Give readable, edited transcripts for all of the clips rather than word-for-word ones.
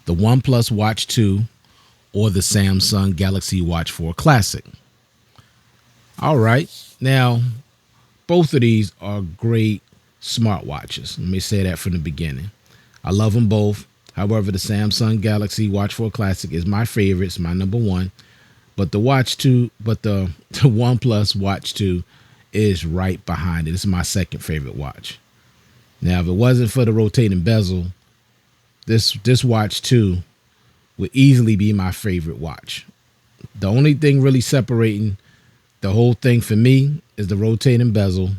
the OnePlus Watch 2 or the Samsung Galaxy Watch 4 Classic. All right. Now, both of these are great smartwatches. Let me say that from the beginning. I love them both. However, the Samsung Galaxy Watch 4 Classic is my favorite. It's my number one. But the OnePlus Watch 2 is right behind it. It's my second favorite watch. Now, if it wasn't for the rotating bezel, this Watch 2 would easily be my favorite watch. The only thing really separating the whole thing for me is the rotating bezel,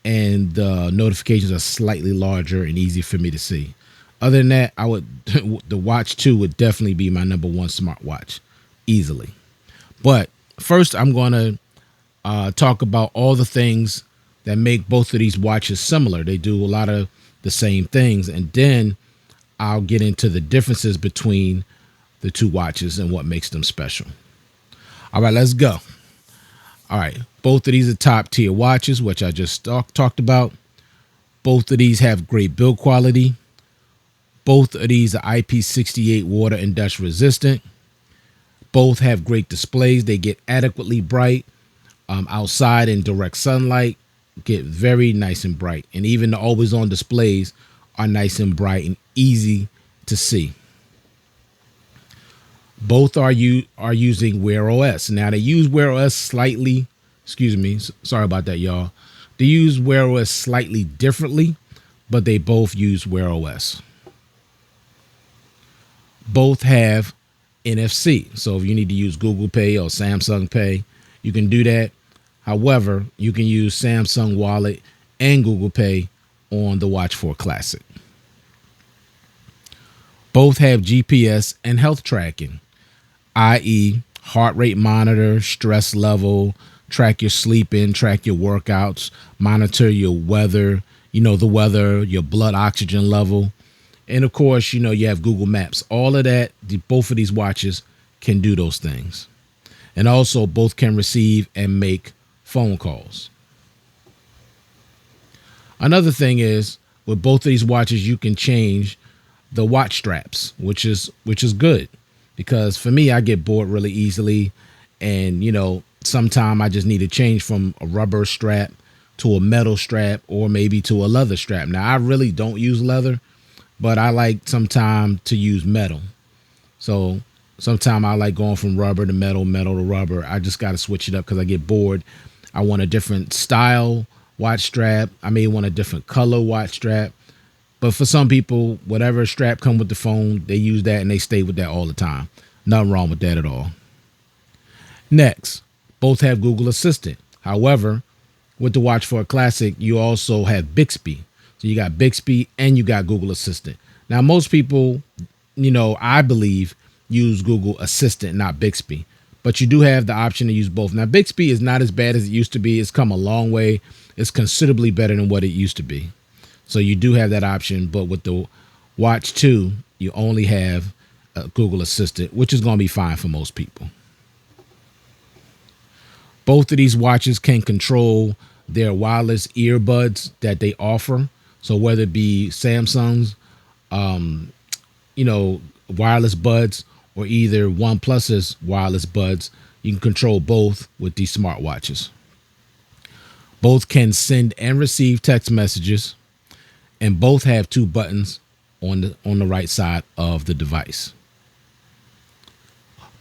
and the notifications are slightly larger and easy for me to see. Other than that, the Watch 2 would definitely be my number one smartwatch, easily. But first, I'm going to talk about all the things that make both of these watches similar. They do a lot of the same things, and then I'll get into the differences between the two watches and what makes them special. All right, let's go. All right, both of these are top tier watches, which I just talked about. Both of these have great build quality. Both of these are IP68 water and dust resistant. Both have great displays. They get adequately bright outside in direct sunlight, get very nice and bright. And even the always on displays are nice and bright and easy to see. Both are using Wear OS. Now, they use Wear OS slightly, sorry about that, y'all. They use Wear OS slightly differently, but they both use Wear OS. Both have NFC. So if you need to use Google Pay or Samsung Pay, you can do that. However, you can use Samsung Wallet and Google Pay on the Watch 4 Classic. Both have GPS and health tracking, i.e. heart rate monitor, stress level, track your sleeping, track your workouts, monitor your weather, the weather, your blood oxygen level. And of course, you have Google Maps. All of that, both of these watches can do those things. And also both can receive and make phone calls. Another thing is, with both of these watches, you can change the watch straps, which is good, because for me, I get bored really easily, and sometime I just need to change from a rubber strap to a metal strap or maybe to a leather strap. Now, I really don't use leather, but I like sometime to use metal. So sometime I like going from rubber to metal, metal to rubber. I just got to switch it up because I get bored. I want a different style watch strap. I may want a different color watch strap. But for some people, whatever strap come with the phone, they use that and they stay with that all the time. Nothing wrong with that at all. Next, both have Google Assistant. However, with the Watch 4 Classic, you also have Bixby. So you got Bixby and you got Google Assistant. Now, most people, I believe, use Google Assistant, not Bixby. But you do have the option to use both. Now, Bixby is not as bad as it used to be. It's come a long way. It's considerably better than what it used to be. So you do have that option. But with the Watch 2, you only have Google Assistant, which is going to be fine for most people. Both of these watches can control their wireless earbuds that they offer. So whether it be Samsung's, wireless buds or either OnePlus's wireless buds, you can control both with these smartwatches. Both can send and receive text messages, and both have two buttons on the right side of the device.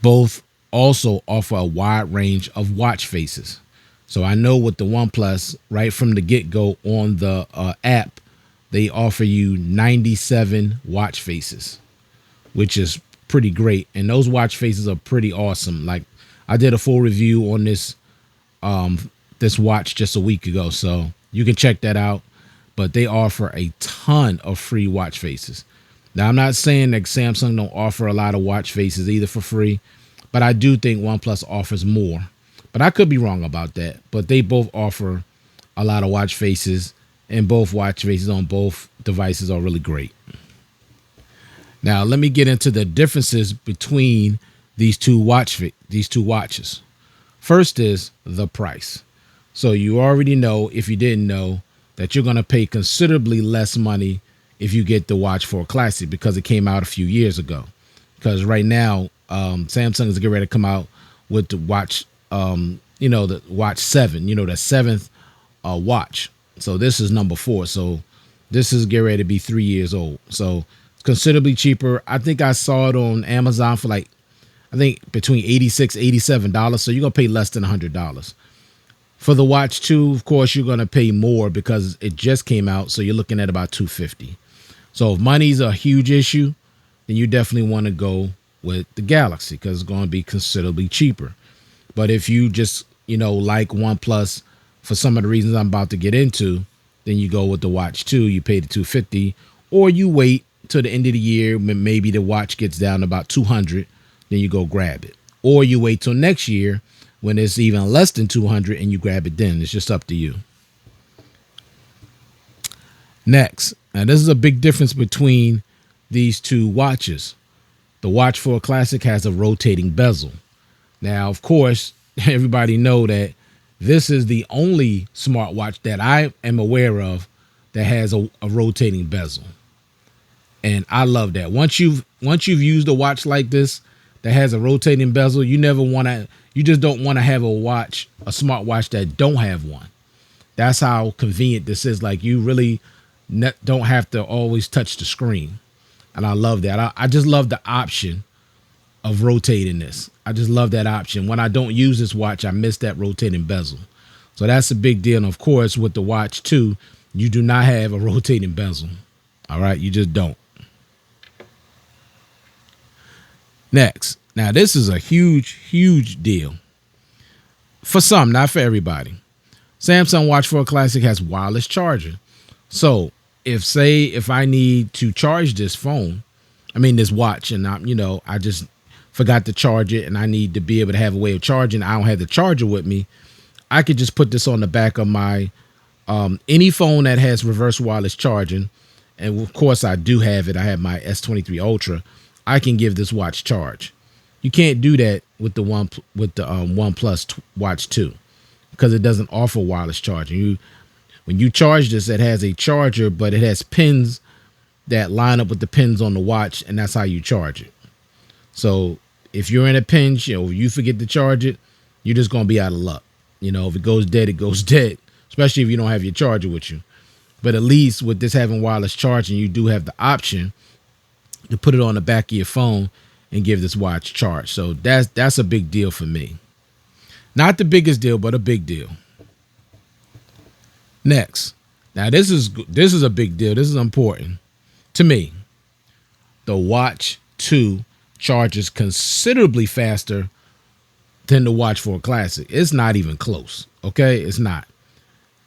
Both also offer a wide range of watch faces. So I know with the OnePlus, right from the get-go on the app, they offer you 97 watch faces, which is pretty great. And those watch faces are pretty awesome. Like, I did a full review on this watch just a week ago, so you can check that out. But they offer a ton of free watch faces. Now, I'm not saying that Samsung don't offer a lot of watch faces either for free, but I do think OnePlus offers more. But I could be wrong about that. But they both offer a lot of watch faces, and both watch faces on both devices are really great. Now, let me get into the differences between these two watches. First is the price. So you already know, if you didn't know, that you're going to pay considerably less money if you get the Watch 4 Classic because it came out a few years ago. Because right now, Samsung is getting ready to come out with the Watch, the Watch 7, the seventh watch. So this is number 4. So this is getting ready to be 3 years old. So it's considerably cheaper. I think I saw it on Amazon for like, I think between $86, $87. So you're going to pay less than $100. For the Watch 2, of course, you're going to pay more because it just came out. So you're looking at about $250. So if money's a huge issue, then you definitely want to go with the Galaxy because it's going to be considerably cheaper. But if you just, like OnePlus for some of the reasons I'm about to get into, then you go with the Watch 2, you pay the $250, or you wait till the end of the year, maybe the watch gets down to about $200, then you go grab it. Or you wait till next year when it's even less than $200 and you grab it then. It's just up to you. Next, now this is a big difference between these two watches. The Watch 4 Classic has a rotating bezel. Now, of course, everybody know that this is the only smartwatch that I am aware of that has a rotating bezel. And I love that. Once you've used a watch like this that has a rotating bezel, you just don't want to have a smartwatch that don't have one. That's how convenient this is. Like you really don't have to always touch the screen. And I love that. I just love the option of rotating this. I just love that option. When I don't use this watch, I miss that rotating bezel. So that's a big deal. And of course, with the Watch 2, you do not have a rotating bezel. All right. You just don't. Next. Now, this is a huge, huge deal. For some, not for everybody. Samsung Watch 4 Classic has wireless charger. So if I need to charge this watch, and I just forgot to charge it and I need to be able to have a way of charging, I don't have the charger with me, I could just put this on the back of my any phone that has reverse wireless charging. And of course I do have it. I have my S23 Ultra. I can give this watch charge. You can't do that with the OnePlus Watch 2 because it doesn't offer wireless charging. When you charge this, it has a charger, but it has pins that line up with the pins on the watch, and that's how you charge it. So if you're in a pinch, you forget to charge it, you're just going to be out of luck. If it goes dead, it goes dead, especially if you don't have your charger with you. But at least with this having wireless charging, you do have the option to put it on the back of your phone and give this watch charge. So that's a big deal for me. Not the biggest deal, but a big deal. Next. Now this is a big deal. This is important to me. The Watch 2 charges considerably faster than the Watch 4 Classic. It's not even close. Okay? It's not.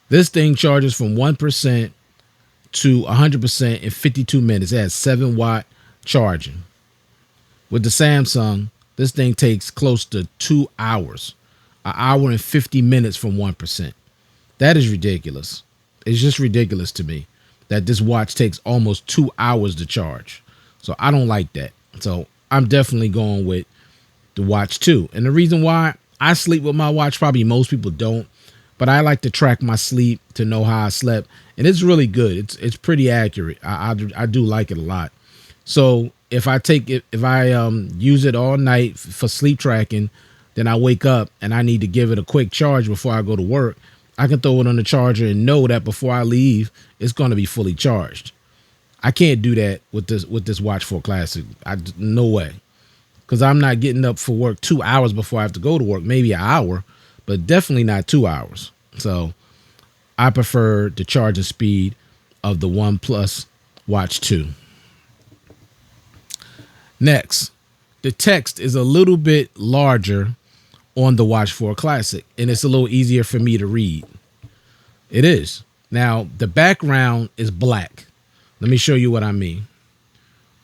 This thing charges from 1% to 100% in 52 minutes. It has 7-watt charging. With the Samsung, this thing takes close to 2 hours. An hour and 50 minutes from 1%. That is ridiculous. It's just ridiculous to me that this watch takes almost 2 hours to charge. So I don't like that. So I'm definitely going with the Watch 2. And the reason why, I sleep with my watch, probably most people don't, but I like to track my sleep to know how I slept. And it's really good. It's pretty accurate. I do like it a lot. So if I use it all night for sleep tracking, then I wake up and I need to give it a quick charge before I go to work, I can throw it on the charger and know that before I leave, it's going to be fully charged. I can't do that with this Watch 4 Classic. No way. Because I'm not getting up for work 2 hours before I have to go to work. Maybe an hour, but definitely not 2 hours. So I prefer the charging speed of the OnePlus Watch 2. Next, the text is a little bit larger on the Watch 4 Classic, and it's a little easier for me to read. It is. Now, the background is black. Let me show you what I mean.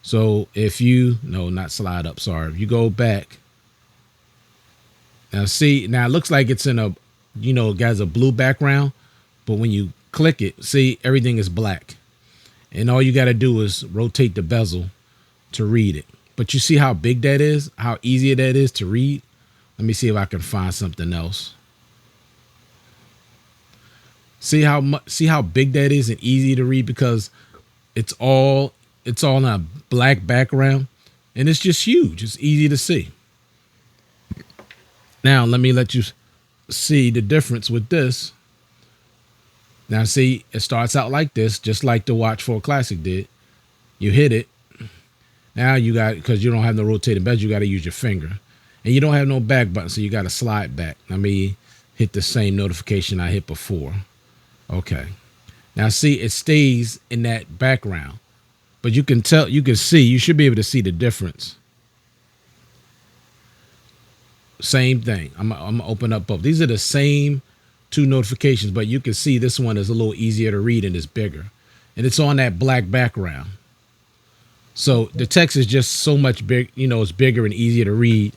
So if not slide up, sorry. If you go back. Now it looks like it's in it has a blue background, but when you click it, see, everything is black. And all you got to do is rotate the bezel to read it. But you see how big that is, how easy that is to read? Let me see if I can find something else. See how big that is and easy to read, because It's all it's all on a black background, and it's just huge. It's easy to see. Now let me let you see the difference with this. Now see, it starts out like this, just like the Watch 4 Classic did. You hit it. Now you got, because you don't have no rotating bezel, you got to use your finger. And you don't have no back button, so you got to slide back. Let me hit the same notification I hit before. Okay. Now see, it stays in that background. But you can tell, you can see, you should be able to see the difference. Same thing. I'm going to open up both. These are the same two notifications, but you can see this one is a little easier to read and it's bigger. And it's on that black background. So the text is just so much big, it's bigger and easier to read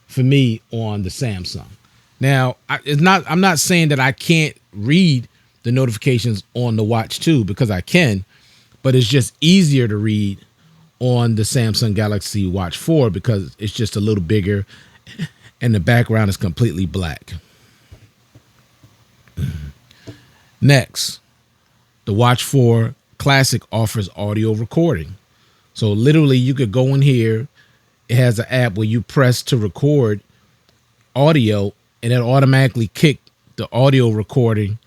for me on the Samsung. Now, I'm not saying that I can't read the notifications on the Watch 2, because I can, but it's just easier to read on the Samsung Galaxy Watch 4 because it's just a little bigger and the background is completely black. Next, the Watch 4 Classic offers audio recording. So literally you could go in here. It has an app where you press to record audio and it automatically kick the audio recording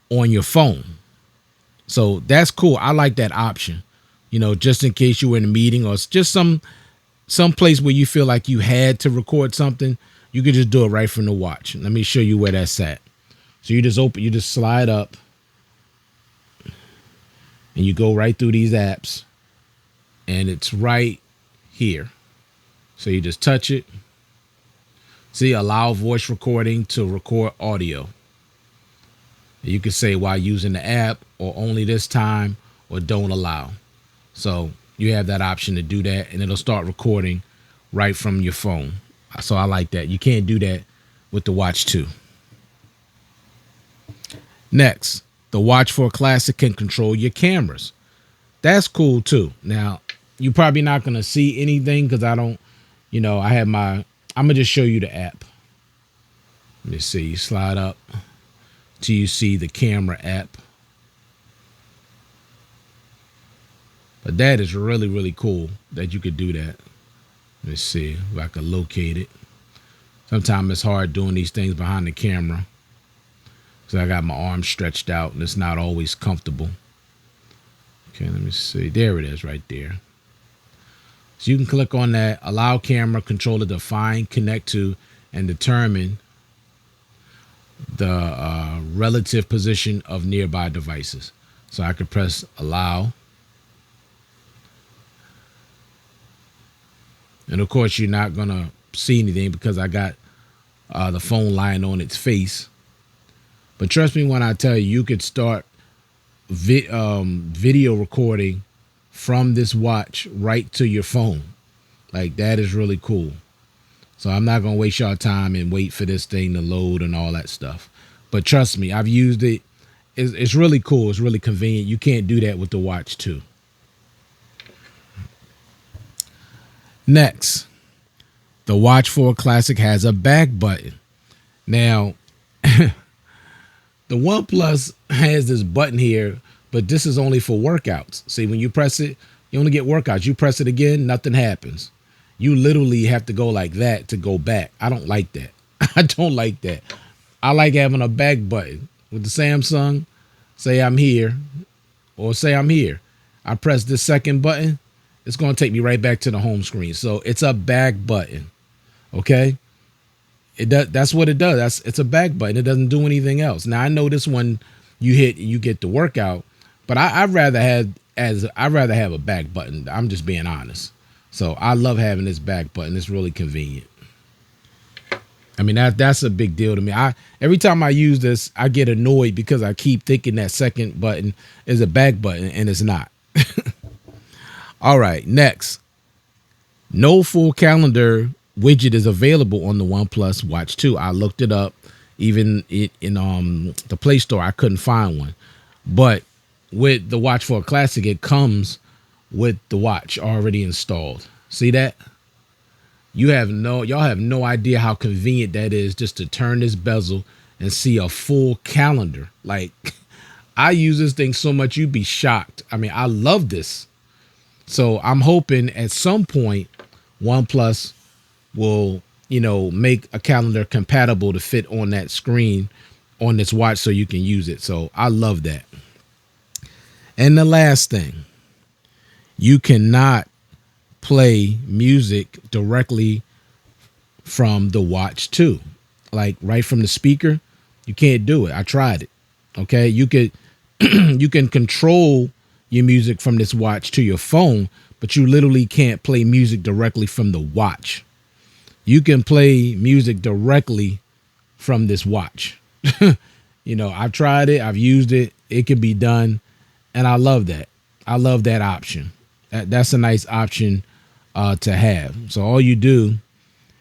on your phone. So that's cool. I like that option, just in case you were in a meeting or it's just some place where you feel like you had to record something, you could just do it right from the watch. Let me show you where that's at. So you just slide up and you go right through these apps. And it's right here. So you just touch it. See, allow voice recording to record audio. You can say while using the app or only this time or don't allow. So you have that option to do that and it'll start recording right from your phone. So I like that. You can't do that with the Watch 2. Next, the Watch 4 Classic can control your cameras. That's cool too. Now, you're probably not going to see anything because I don't, I'm going to just show you the app. Let me see. You slide up till you see the camera app. But that is really, really cool that you could do that. Let me see if I can locate it. Sometimes it's hard doing these things behind the camera because I got my arms stretched out and it's not always comfortable. Okay, let me see. There it is right there. So you can click on that, allow camera controller to find, connect to, and determine the relative position of nearby devices. So I could press allow. And of course, you're not going to see anything because I got the phone lying on its face. But trust me when I tell you, you could start video recording from this watch right to your phone. Like, that is really cool. So I'm not going to waste y'all time and wait for this thing to load and all that stuff. But trust me, I've used it. It's really cool. It's really convenient. You can't do that with the Watch 2. Next, the Watch 4 Classic has a back button. Now, the OnePlus has this button here, but this is only for workouts. See, when you press it, you only get workouts. You press it again, nothing happens. You literally have to go like that to go back. I don't like that. I don't like that. I like having a back button. With the Samsung, say I'm here, or say I'm here. I press this second button, it's going to take me right back to the home screen. So it's a back button. Okay? That's what it does. It's a back button. It doesn't do anything else. Now I know this one you hit and you get the workout, but I'd rather have a back button. I'm just being honest. So I love having this back button. It's really convenient. I mean, that's a big deal to me. Every time I use this, I get annoyed because I keep thinking that second button is a back button and it's not. All right, next. No full calendar widget is available on the OnePlus Watch 2. I looked it up. Even in the Play Store, I couldn't find one. But with the Watch 4 Classic, it comes with the watch already installed. See that? Y'all have no idea how convenient that is just to turn this bezel and see a full calendar. Like, I use this thing so much you'd be shocked. I mean, I love this. So I'm hoping at some point OnePlus will, make a calendar compatible to fit on that screen on this watch so you can use it. So I love that. And the last thing, you cannot play music directly from the watch 2. Like right from the speaker, you can't do it. I tried it. Okay, you could you can control your music from this watch to your phone, but you literally can't play music directly from the watch. You can play music directly from this watch. I've tried it, I've used it, it can be done, and I love that. I love that option. That's a nice option to have. So all you do,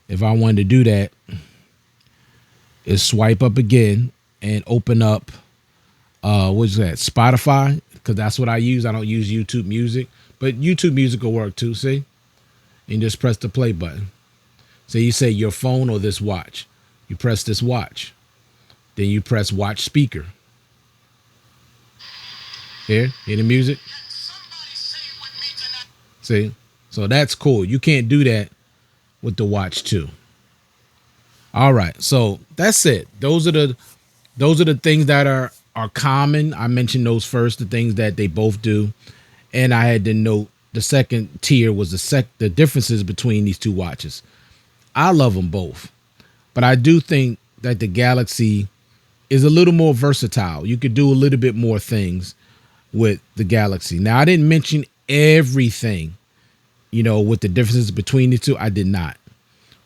if I wanted to do that, is swipe up again and open up what's that, Spotify, because that's what I use. I don't use YouTube Music, but YouTube Music will work too. See, and just press the play button. So you say your phone or this watch. You press this watch, then you press watch speaker. Hear the music. See, so that's cool. You can't do that with the watch 2. All right, so that's it. Those are the things that are common. I mentioned those first, the things that they both do, and I had to note the second tier was the differences between these two watches. I love them both, but I do think that the Galaxy is a little more versatile. You could do a little bit more things with the Galaxy. Now, I didn't mention everything, with the differences between the two. I did not,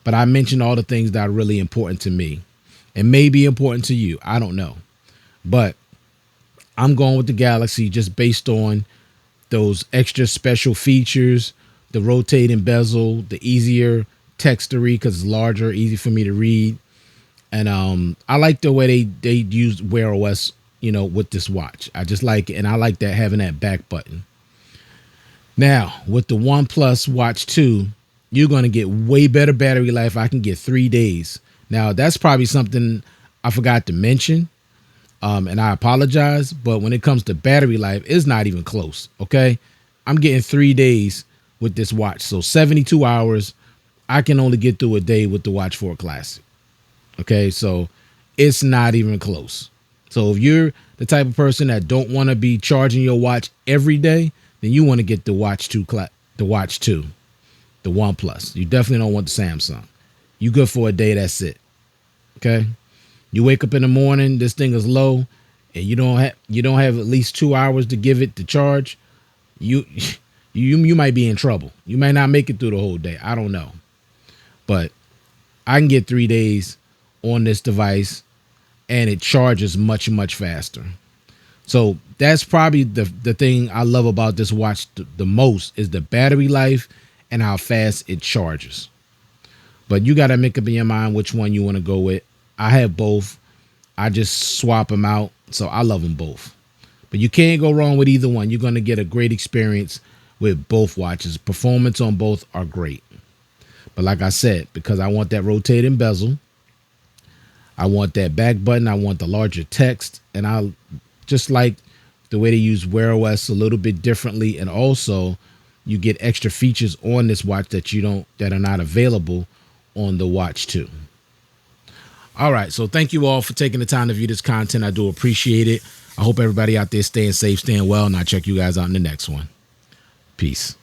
but I mentioned all the things that are really important to me and may be important to you. I don't know, but I'm going with the Galaxy just based on those extra special features, the rotating bezel, the easier text to read because it's larger, easy for me to read. And I like the way they use Wear OS, with this watch. I just like it, and I like that having that back button. Now, with the OnePlus Watch 2, you're going to get way better battery life. I can get 3 days. Now, that's probably something I forgot to mention. And I apologize, but when it comes to battery life, it's not even close. Okay. I'm getting 3 days with this watch. So 72 hours, I can only get through a day with the Watch 4 Classic. Okay. So it's not even close. So if you're the type of person that don't want to be charging your watch every day, then you want to get the Watch 2, the OnePlus. You definitely don't want the Samsung. You good for a day. That's it. Okay. You wake up in the morning, this thing is low, and you don't have at least 2 hours to give it to charge. You might be in trouble. You might not make it through the whole day. I don't know, but I can get 3 days on this device, and it charges much faster. So that's probably the thing I love about this watch the most is the battery life and how fast it charges. But you got to make up in your mind which one you want to go with. I have both. I just swap them out. So I love them both. But you can't go wrong with either one. You're going to get a great experience with both watches. Performance on both are great. But like I said, because I want that rotating bezel, I want that back button, I want the larger text, and I just like the way they use Wear OS a little bit differently. And also you get extra features on this watch that are not available on the Watch 2. All right. So thank you all for taking the time to view this content. I do appreciate it. I hope everybody out there staying safe, staying well, and I'll check you guys out in the next one. Peace.